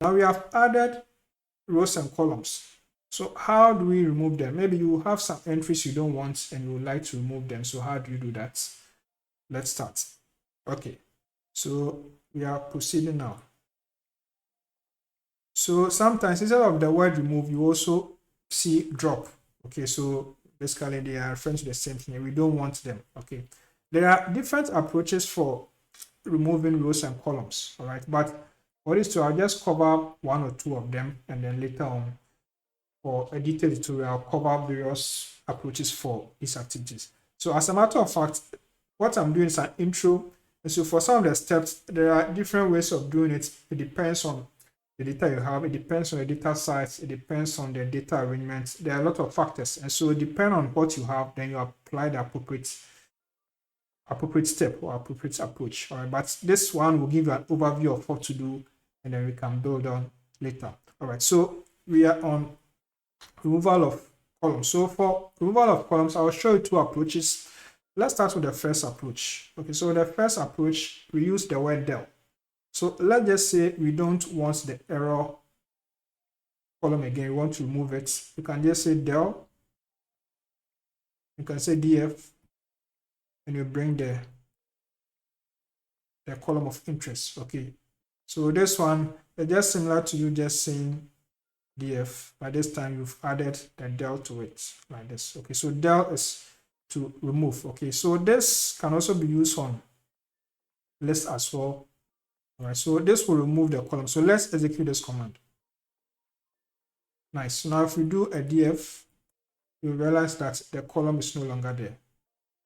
Now we have added rows and columns. So how do we remove them? Maybe you have some entries you don't want and you would like to remove them. So how do you do that? Let's start. Okay, so we are proceeding now. So sometimes instead of the word remove, you also see drop. Okay, so basically they are referring to the same thing. We don't want them. Okay, there are different approaches for removing rows and columns. All right, but for this two, I'll just cover one or two of them, and then later on for a detailed tutorial, I'll cover various approaches for these activities. So as a matter of fact, what I'm doing is an intro. And so for some of the steps, there are different ways of doing it. It depends on the data you have. It depends on the data size. It depends on the data arrangement. There are a lot of factors. And so depending on what you have, then you apply the appropriate step or appropriate approach. All right, but this one will give you an overview of what to do, and then we can build on later. All right, so we are on removal of columns. So for removal of columns, I'll show you two approaches. Let's start with the first approach. Okay, so the first approach, we use the word del. So let's just say we don't want the error column again. We want to remove it. You can just say del. You can say df, and you bring the column of interest. Okay, so this one is just similar to you just saying df. By this time you've added the del to it like this. Okay, so del is to remove. Okay, so this can also be used on list as well. All right, so this will remove the column. So let's execute this command. Nice. So now if we do a df, you realize that the column is no longer there.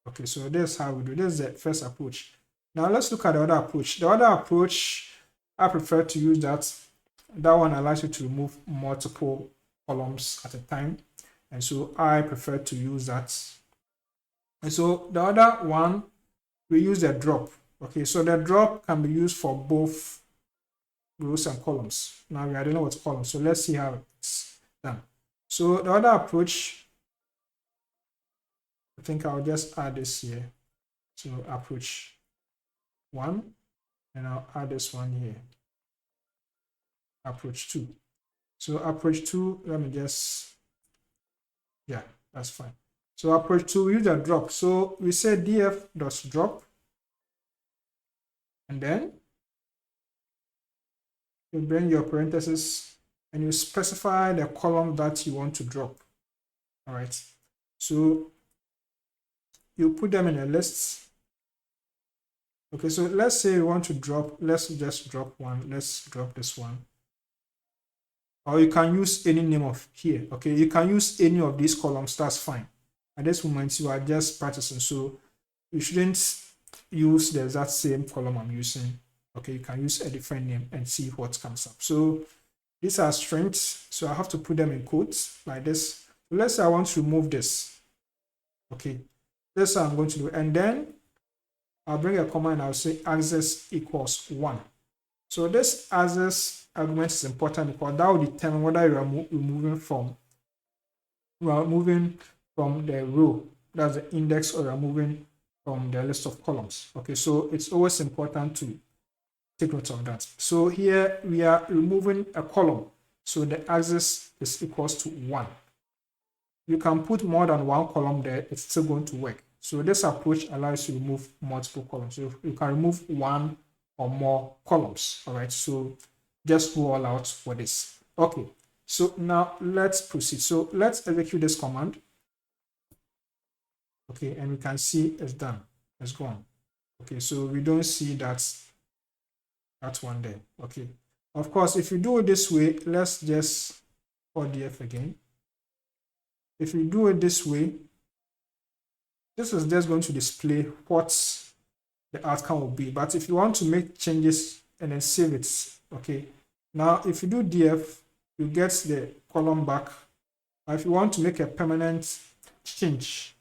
Okay, so this is how we do. This is the first approach. Now let's look at the other approach. The other approach, I prefer to use that. That one allows you to remove multiple columns at a time. And so I prefer to use that. And so the other one, we use the drop. Okay, so the drop can be used for both rows and columns. Now we are dealing with columns. So let's see how it's done. So the other approach, I think I'll just add this here. So approach 1, and I'll add this one here. Approach 2. So approach 2, let me just, yeah, that's fine. So approach 2, we use a drop. So we say df.drop, and then you bring your parentheses and you specify the column that you want to drop. All right. So you put them in a list. Okay, so let's say we want to drop, let's just drop one. Let's drop this one. Or you can use any name of here. Okay, you can use any of these columns, that's fine. At this moment, you are just practicing, so you shouldn't use the exact same column I'm using. Okay, you can use a different name and see what comes up. So these are strings, so I have to put them in quotes like this. So let's say I want to remove this. Okay, this is what I'm going to do, and then I'll bring a comma and I'll say access equals 1. So this access argument is important because that will determine whether you are moving from the row, that's the index, or you're moving from the list of columns. Okay, so it's always important to take note of that. So here we are removing a column, so the access is equals to 1. You can put more than one column there, it's still going to work. So this approach allows you to remove multiple columns. So you can remove one or more columns. All right, so just go all out for this. Okay, so now let's proceed. So let's execute this command. Okay, and we can see it's done. It's gone. Okay, so we don't see that one there. Okay, of course, if you do it this way, let's just call df again. If you do it this way, this is just going to display what the outcome will be. But if you want to make changes and then save it, okay, now if you do df, you get the column back. If you want to make a permanent change,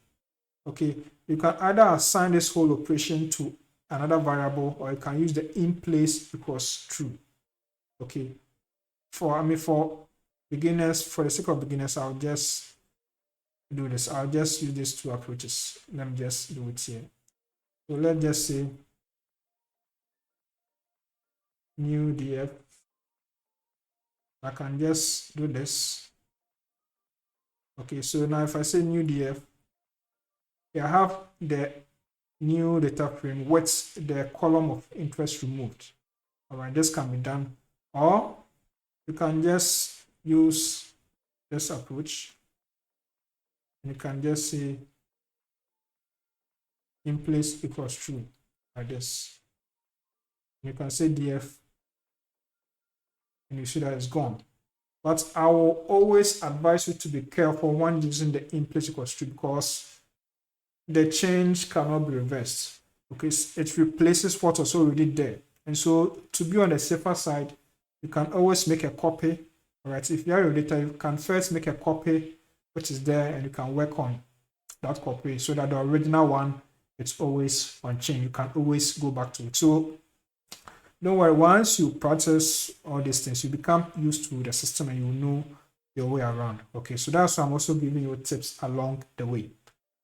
okay, you can either assign this whole operation to another variable, or you can use the in place equals true. Okay, for beginners, for the sake of beginners, I'll just do this. I'll just use these two approaches. Let me just do it here. So let's just say new df I can just do this. Okay, so now if I say new df, I have the new data frame with the column of interest removed. All right, this can be done, or you can just use this approach, and you can just say in place equals true like this. You can say df, and you see that it's gone. But I will always advise you to be careful when using the in place equals true, because the change cannot be reversed. Okay, it replaces what was already there. And so to be on the safer side, you can always make a copy. All right, if you have your data, you can first make a copy which is there, and you can work on that copy so that the original one, it's always on chain. You can always go back to it. So don't worry, once you practice all these things, you become used to the system and you know your way around. Okay, so that's why I'm also giving you tips along the way.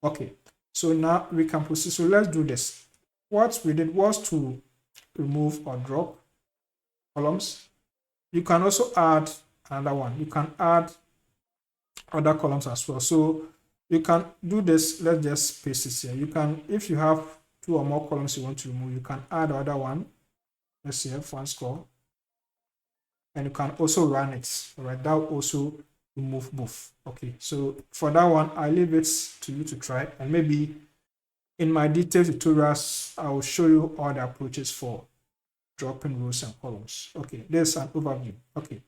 Okay, so now we can proceed. So let's do this. What we did was to remove or drop columns. You can also add another one. You can add other columns as well. So you can do this. Let's just paste this here. You can, if you have 2 or more columns you want to remove, you can add another one. Let's say F1 score, and you can also run it. All right, that will also remove both. Okay, so for that one, I leave it to you to try, and maybe in my detailed tutorials, I will show you all the approaches for dropping rows and columns. Okay, there's an overview. Okay,